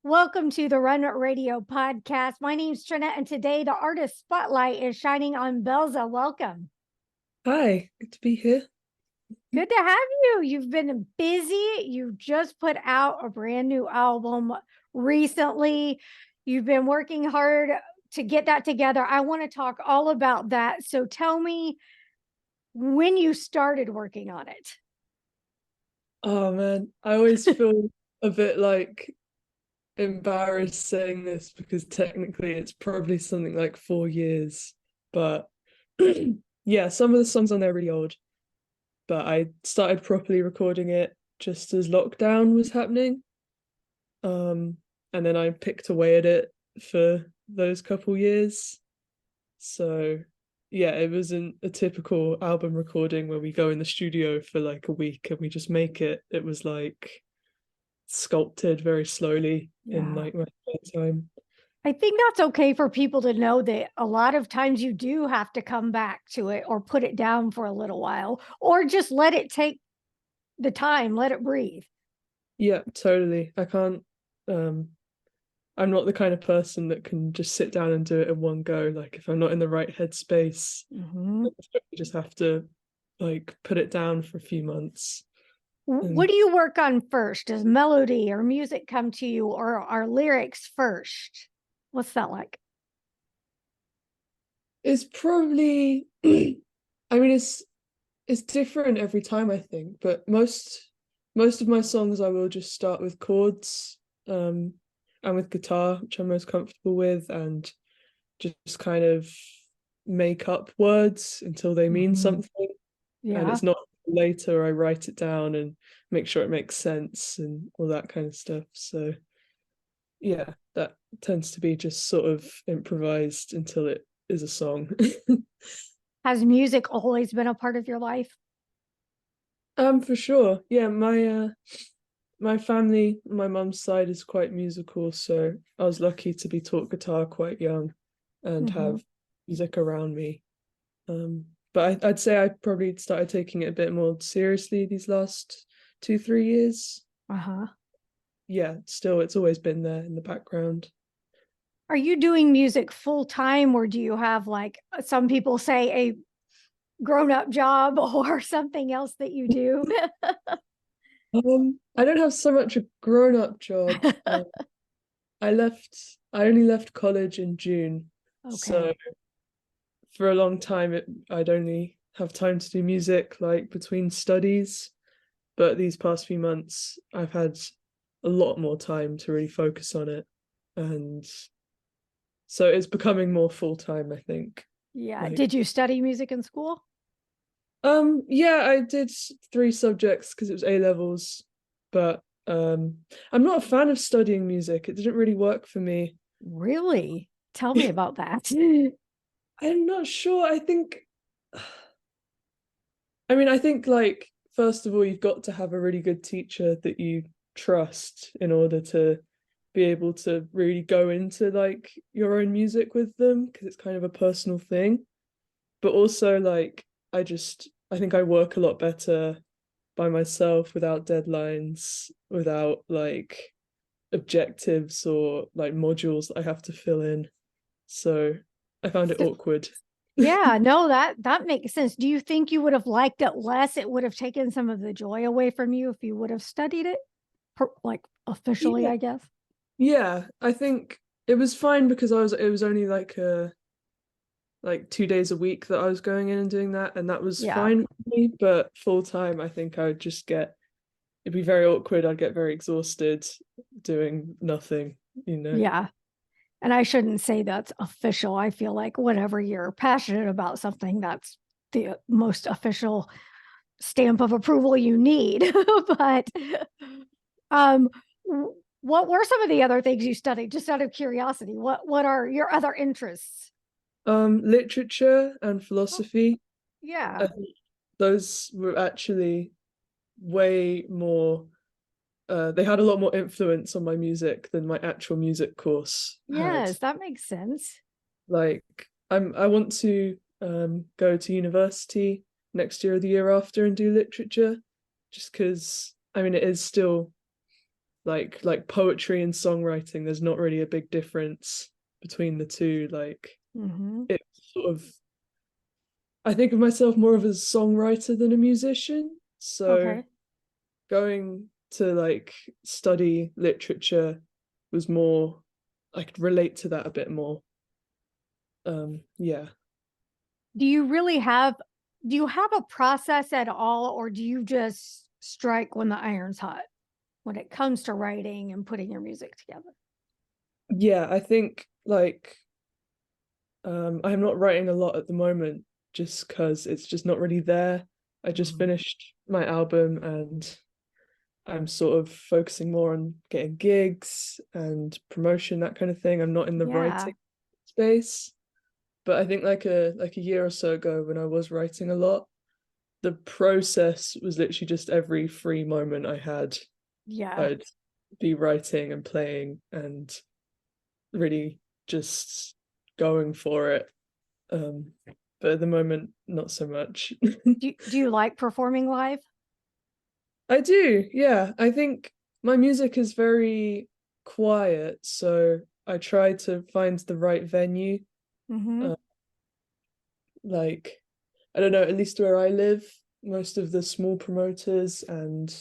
Welcome to the Run Radio podcast. My name's Trina, and today the artist spotlight is shining on Bellza. Welcome. Hi, good to be here. Good to have you. You've been busy. You just put out a brand new album recently. You've been working hard to get that together. I want to talk all about that. So tell me when you started working on it. Oh man, I always feel a bit like embarrassed saying this because technically it's probably something like 4 years. But yeah, some of the songs on there are really old. But I started properly recording it just as lockdown was happening. And then I picked away at it for those couple years. So yeah, it wasn't a typical album recording where we go in the studio for like a week and we just make it. It was like sculpted very slowly in like my spare time. I think that's okay for people to know that a lot of times you do have to come back to it or put it down for a little while or just let it take the time, let it breathe. Yeah, totally. I can't I'm not the kind of person that can just sit down and do it in one go. Like if I'm not in the right headspace, you just have to like put it down for a few months. What do you work on first? Does melody or music come to you, or are lyrics first? What's that like? It's probably I mean it's different every time I think, but most of my songs I will just start with chords and with guitar, which I'm most comfortable with, and just kind of make up words until they mean something. And it's not later I write it down and make sure it makes sense and all that kind of stuff. So yeah, that tends to be just sort of improvised until it is a song. Has music always been a part of your life? For sure. Yeah, my family, my mum's side is quite musical, so I was lucky to be taught guitar quite young and have music around me. But I'd say I probably started taking it a bit more seriously these last 2, 3 years. Yeah, still it's always been there in the background. Are you doing music full time, or do you have, like some people say, a grown-up job or something else that you do? I don't have so much a grown-up job. I only left college in June. So for a long time I'd only have time to do music like between studies. But these past few months I've had a lot more time to really focus on it. And so it's becoming more full-time, I think. Yeah. Like, did you study music in school? Yeah, I did 3 subjects because it was A levels, but I'm not a fan of studying music. It didn't really work for me. Really? Tell me about that. I'm not sure. I think like first of all you've got to have a really good teacher that you trust in order to be able to really go into like your own music with them because it's kind of a personal thing. But also like I think I work a lot better by myself without deadlines, without like objectives or like modules that I have to fill in. So I found it awkward. Yeah, no, that makes sense. Do you think you would have liked it less? It would have taken some of the joy away from you if you would have studied it, like officially, Yeah. I guess. Yeah, I think it was fine because it was only like 2 days a week that I was going in and doing that, and that was fine for me. But full time, I think I would just it'd be very awkward. I'd get very exhausted doing nothing, you know. Yeah. And I shouldn't say that's official. I feel like whenever you're passionate about something, that's the most official stamp of approval you need. But um what were some of the other things you studied, just out of curiosity? What are your other interests? Literature and philosophy. Yeah. I think those were actually way more they had a lot more influence on my music than my actual music course had. Yes, that makes sense. Like I want to go to university next year or the year after and do literature just because I mean it is still like poetry and songwriting, there's not really a big difference between the two. Like Mm-hmm. it sort of, I think of myself more of a songwriter than a musician. So Okay. going to like study literature was more, I could relate to that a bit more. Yeah. Do you really have, do you have a process at all, or do you just strike when the iron's hot when it comes to writing and putting your music together? Yeah, I think like I'm not writing a lot at the moment just because it's just not really there. I just Mhm. finished my album and I'm sort of focusing more on getting gigs and promotion, that kind of thing. I'm not in the Yeah. writing space. But I think like a year or so ago when I was writing a lot, the process was literally just every free moment I had, Yeah. I'd be writing and playing and really just going for it. Um, but at the moment, not so much. Do you like performing live? I do, yeah. I think my music is very quiet, so I try to find the right venue. Mm-hmm. Uh, like, I don't know, at least where I live, most of the small promoters and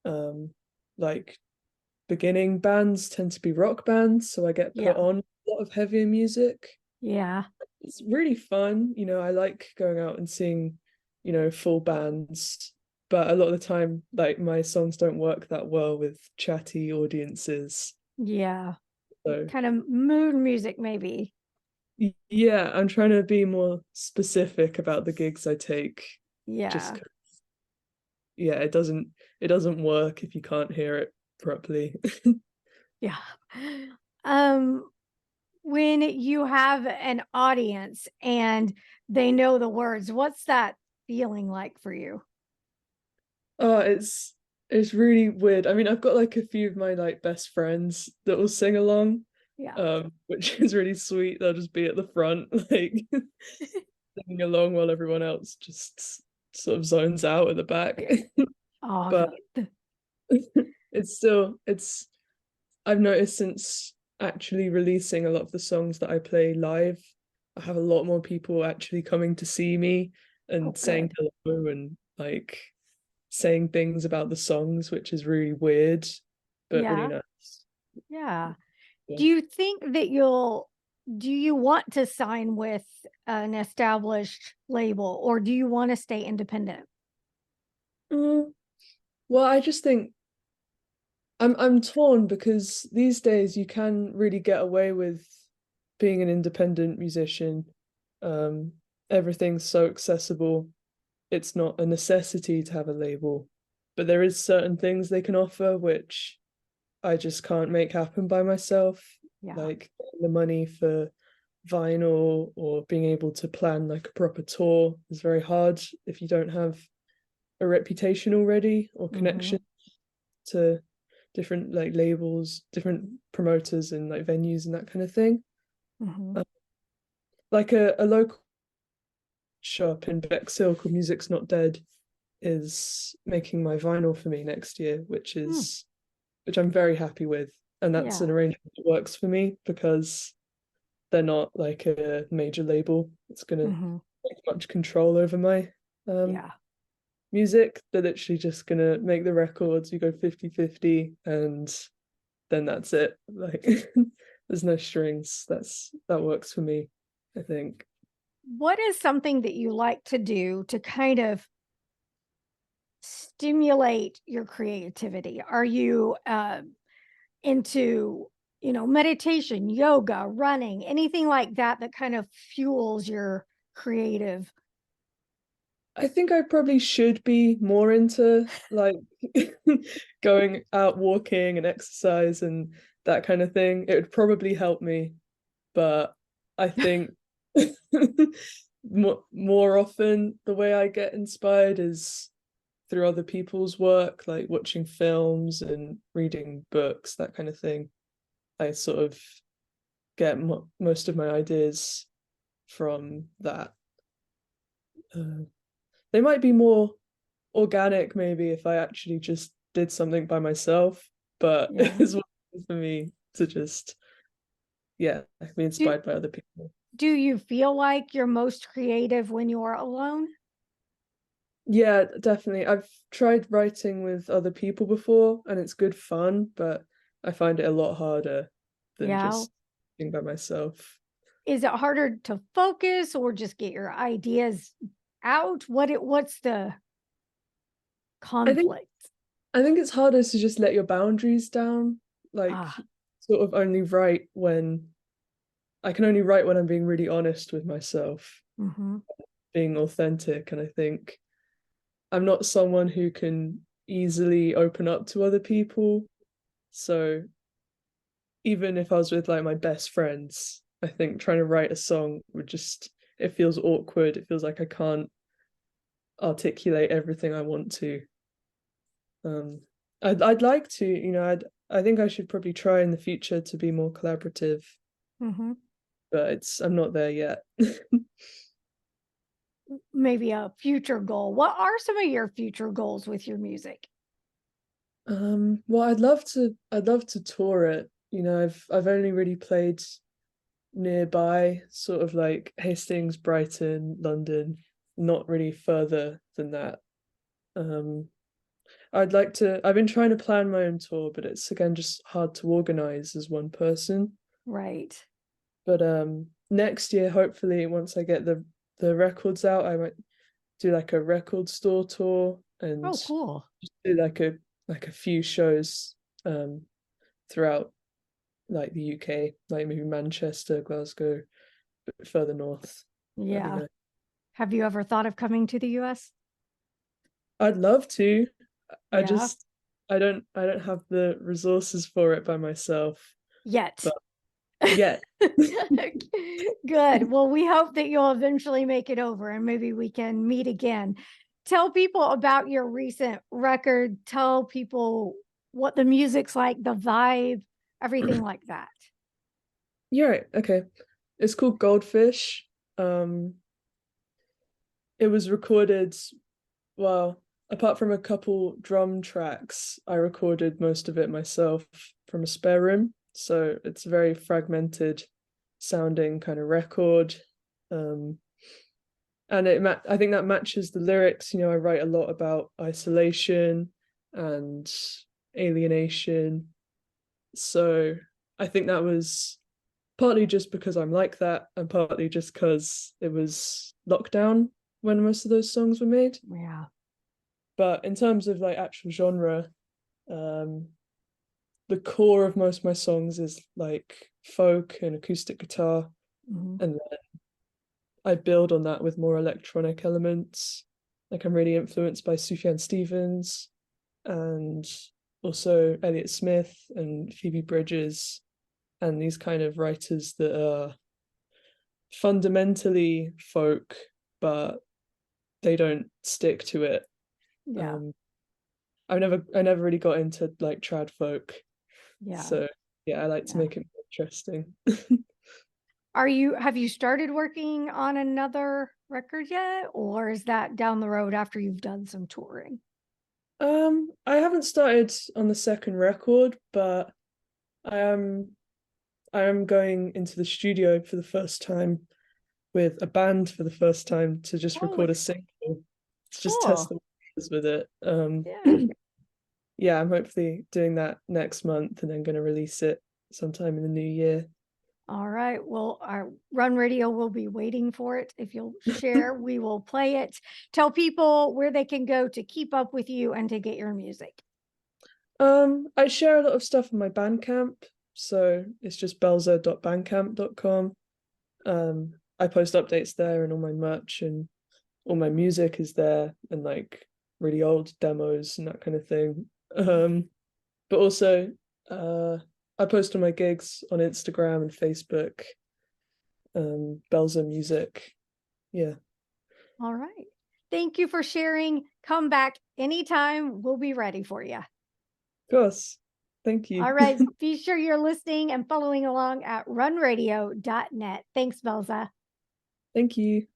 um like beginning bands tend to be rock bands, so I get put Yeah. on a lot of heavier music. Yeah. It's really fun. I like going out and seeing, full bands, but a lot of the time, like my songs don't work that well with chatty audiences. Yeah. So Kind of mood music, maybe. yeah, I'm trying to be more specific about the gigs I take, just Yeah. 'cause, yeah, it doesn't work if you can't hear it properly. Yeah. Um, when you have an audience and they know the words, what's that feeling like for you? Oh, it's really weird. I mean, I've got like a few of my like best friends that will sing along, Yeah. which is really sweet. They'll just be at the front, like singing along while everyone else just sort of zones out at the back. Oh, But it's I've noticed since actually releasing a lot of the songs that I play live, I have a lot more people actually coming to see me oh, and saying good. hello and like saying things about the songs, which is really weird, but really Yeah. nice. Yeah. Yeah. Do you think that do you want to sign with an established label, or do you want to stay independent? Mm, well, I just think I'm torn because these days you can really get away with being an independent musician. Um, Everything's so accessible. It's not a necessity to have a label, but there is certain things they can offer which I just can't make happen by myself, Yeah. like the money for vinyl or being able to plan like a proper tour is very hard if you don't have a reputation already or Mm-hmm. connection to different like labels, different promoters and like venues and that kind of thing. Mm-hmm. Uh, like a local shop in Bexhill called Music's Not Dead is making my vinyl for me next year, Hmm. which I'm very happy with. And that's Yeah. an arrangement that works for me because they're not like a major label. It's gonna Mm-hmm. take much control over my um Yeah. music. They're literally just gonna make the records, you go 50-50 and then that's it. Like there's no strings. That works for me, I think. What is something that you like to do to kind of stimulate your creativity? Are you into, meditation, yoga, running, anything like that that kind of fuels your creative? I think I probably should be more into like going out walking and exercise and that kind of thing. It would probably help me, but I think more often the way I get inspired is through other people's work, like watching films and reading books, that kind of thing. I sort of get most of my ideas from that. Uh, they might be more organic maybe if I actually just did something by myself, but Yeah. it's one for me to just be Do inspired by other people. do you feel like you're most creative when you're alone? Yeah, definitely. I've tried writing with other people before and it's good fun, but I find it a lot harder than Yeah. just being by myself. Is it harder to focus or just get your ideas out? What's the I think conflict? I think it's harder to just let your boundaries down. Like Ah, sort of only write when I can only write when I'm being really honest with myself, mhm. being authentic. And I think I'm not someone who can easily open up to other people. So even if I was with like my best friends, I think trying to write a song would just it feels awkward. It feels like I can't articulate everything I want to. Um, I'd like to, I think I should probably try in the future to be more collaborative, Mhm. but I'm not there yet. Maybe a future goal. What are some of your future goals with your music? Well, I'd love to tour it. I've only really played nearby, sort of like Hastings, Brighton, London, not really further than that. Um, I've been trying to plan my own tour, but it's again just hard to organize as one person. Right. But next year, hopefully, once I get the records out, I might do like a record store tour and Oh, cool. just do like a few shows um throughout like the UK, like maybe Manchester, Glasgow, a bit further north. That'd be Yeah. nice. Have you ever thought of coming to the US? I'd love to. I Yeah. just I don't have the resources for it by myself. Yet. But yeah. Good. Well, we hope that you'll eventually make it over and maybe we can meet again. Tell people about your recent record. Tell people what the music's like, the vibe, everything like that. You're right. Okay. It's called Goldfish. Um it was recorded, well, apart from a couple drum tracks, I recorded most of it myself from a spare room. So it's a very fragmented sounding kind of record. Um, and I think that matches the lyrics. I write a lot about isolation and alienation. So I think that was partly just because I'm like that, and partly just because it was lockdown when most of those songs were made. Yeah. But in terms of like actual genre, um, the core of most of my songs is like folk and acoustic guitar, Mhm. and then I build on that with more electronic elements. Like I'm really influenced by Sufjan Stevens and also Elliott Smith and Phoebe Bridgers and these kind of writers that are fundamentally folk, but they don't stick to it. Yeah. Um, I never really got into like trad folk, Yeah. so yeah, I like to Yeah. make it more interesting. Have you started working on another record yet? Or is that down the road after you've done some touring? I haven't started on the second record, but I am I am going into the studio for the first time with a band for the first time to just Oh, record a single to just test cool. the waters with it. Yeah. Yeah, I'm hopefully doing that next month and then going to release it sometime in the new year. All right. Well, our Run Radio will be waiting for it. If you'll share, we will play it. Tell people where they can go to keep up with you and to get your music. I share a lot of stuff on my Bandcamp, so it's just bellza.bandcamp.com. I post updates there and all my merch and all my music is there and like really old demos and that kind of thing. But also I post all my gigs on Instagram and Facebook, Bellza Music. Yeah, of All right. Thank you for sharing. Come back anytime. We'll be ready for you. course. Thank All you. right. Be sure you're listening and following along at runradio.net. Thanks, Belza. Thank you.